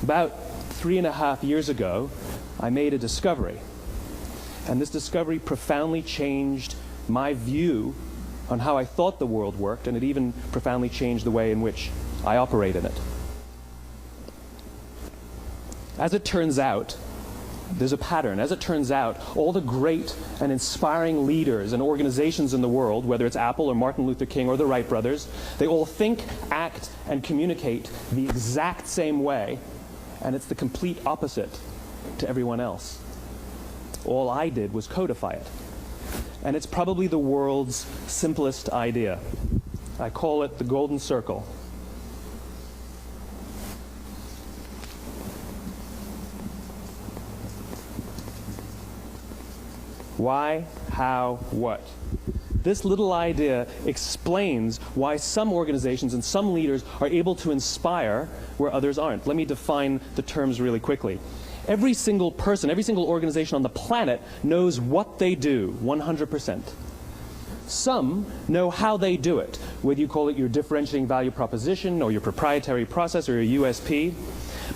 About 3.5 years ago, I made a discovery. And this discovery profoundly changed my view on how I thought the world worked, and it even profoundly changed the way in which I operate in it. As it turns out, there's a pattern. As it turns out, all the great and inspiring leaders and organizations in the world, whether it's Apple or Martin Luther King or the Wright brothers, they all think, act, and communicate the exact same way, and it's the complete opposite to everyone else. All I did was codify it. And it's probably the world's simplest idea. I call it the golden circle. Why, how, what? This little idea explains why some organizations and some leaders are able to inspire where others aren't. Let me define the terms really quickly. Every single person, every single organization on the planet knows what they do, 100%. Some know how they do it, whether you call it your differentiating value proposition or your proprietary process or your USP.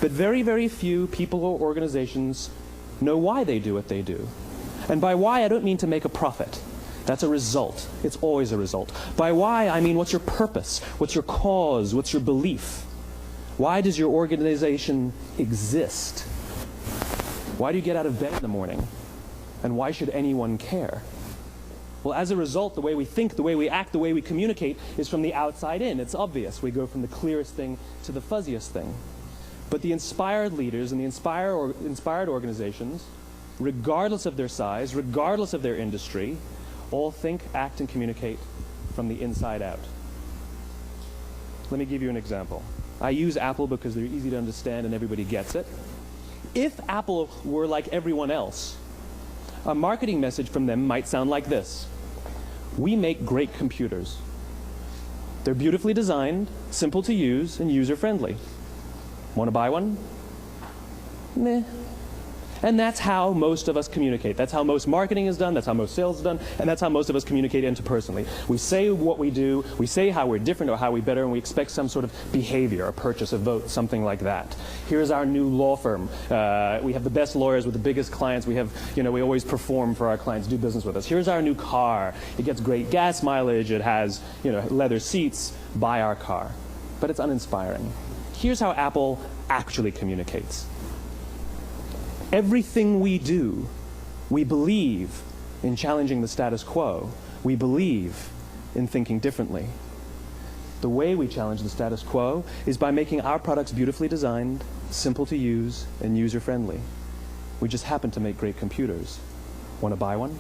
But very, very few people or organizations know why they do what they do. And by why, I don't mean to make a profit. That's a result. It's always a result. By why, I mean what's your purpose? What's your cause? What's your belief? Why does your organization exist? Why do you get out of bed in the morning? And why should anyone care? Well, as a result, the way we think, the way we act, the way we communicate is from the outside in. It's obvious. We go from the clearest thing to the fuzziest thing. But the inspired leaders and the inspired organizations, regardless of their size, regardless of their industry, all think, act, and communicate from the inside out. Let me give you an example. I use Apple because they're easy to understand and everybody gets it. If Apple were like everyone else, a marketing message from them might sound like this. We make great computers. They're beautifully designed, simple to use, and user-friendly. Want to buy one? Meh. And that's how most of us communicate. That's how most marketing is done, that's how most sales is done, and that's how most of us communicate interpersonally. We say what we do, we say how we're different or how we're better, and we expect some sort of behavior, a purchase, a vote, something like that. Here's our new law firm. We have the best lawyers with the biggest clients. We have, we always perform for our clients, do business with us. Here's our new car. It gets great gas mileage. It has, leather seats. Buy our car. But it's uninspiring. Here's how Apple actually communicates. Everything we do, we believe in challenging the status quo. We believe in thinking differently. The way we challenge the status quo is by making our products beautifully designed, simple to use, and user-friendly. We just happen to make great computers. Want to buy one?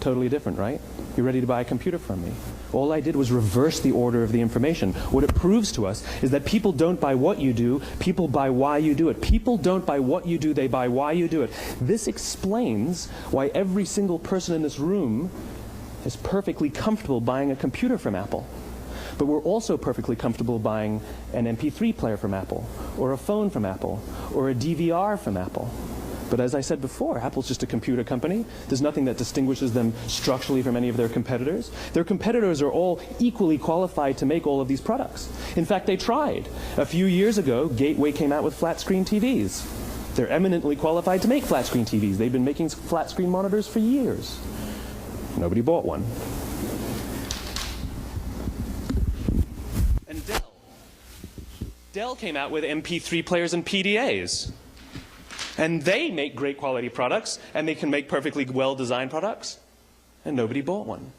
Totally different, right? You're ready to buy a computer from me. All I did was reverse the order of the information. What it proves to us is that people don't buy what you do, people buy why you do it. People don't buy what you do, they buy why you do it. This explains why every single person in this room is perfectly comfortable buying a computer from Apple. But we're also perfectly comfortable buying an MP3 player from Apple, or a phone from Apple, or a DVR from Apple. But as I said before, Apple's just a computer company. There's nothing that distinguishes them structurally from any of their competitors. Their competitors are all equally qualified to make all of these products. In fact, they tried. A few years ago, Gateway came out with flat-screen TVs. They're eminently qualified to make flat-screen TVs. They've been making flat-screen monitors for years. Nobody bought one. And Dell came out with MP3 players and PDAs. And they make great quality products, and they can make perfectly well-designed products, and nobody bought one.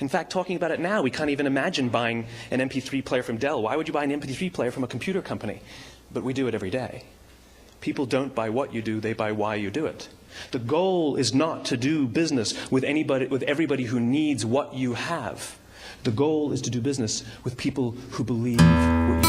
In fact, talking about it now, we can't even imagine buying an MP3 player from Dell. Why would you buy an MP3 player from a computer company? But we do it every day. People don't buy what you do, they buy why you do it. The goal is not to do business with everybody who needs what you have. The goal is to do business with people who believe what you